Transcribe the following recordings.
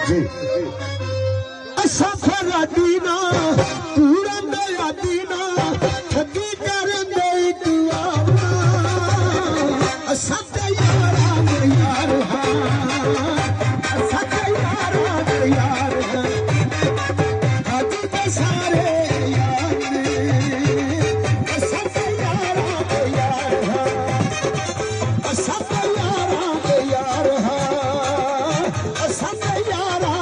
जी सफर दीना पूरा नया दीना ठगी कर दे दुआ सच यारा यार सच यारा यार हाथी के सारे यार सच यारा यार सच यारा यार सच यारा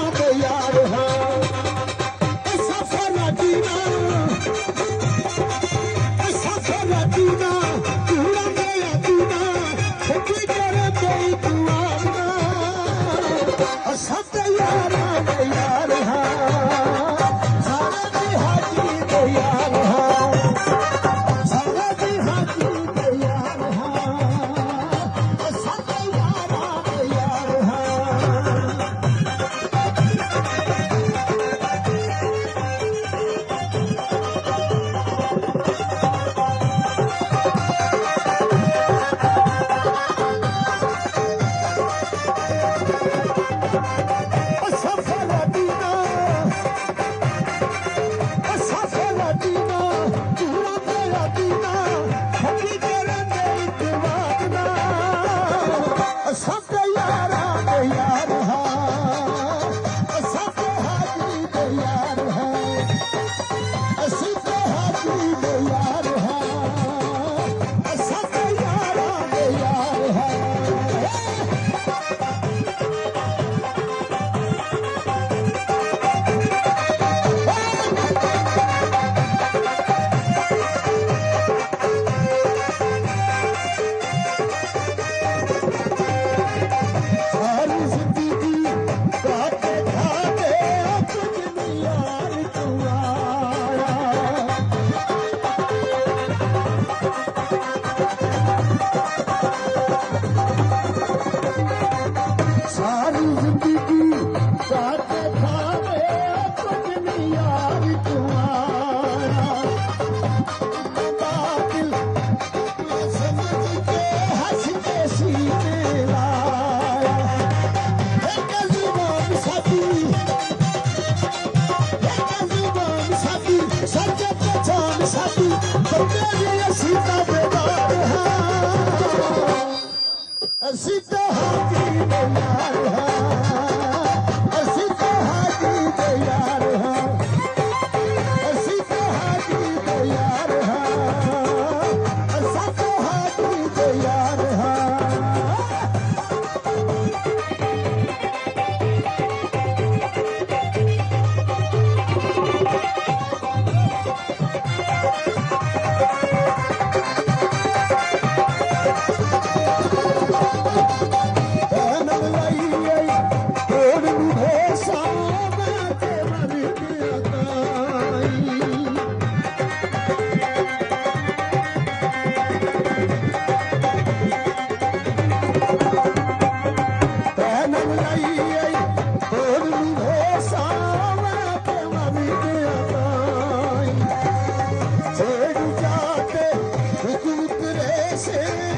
यार सफर दीना पूरा नया दीना ठगी कर दे दुआ सच यारा यार सारा दी हाजी यार सारा दी हाजी यार सच यारा यार सफर दीना पूरा नया दीना ठगी कर दे दीवाना सच यारा यार सच हाजी यार सच हाजी यार सच यारा यार सारी जिंदगी काटे खाते कुछ नहीं यार तू आया सारी जिंदगी काटे खाते कुछ नहीं यार तू आया बातिल समझ के हंस के सीने लाया एक जुबान साथी सच पहचान साथी बंदे ये सीता बेदार है सीता हाथी यार सीता हाथी यार सीता हाथी यार सच हाथी यार से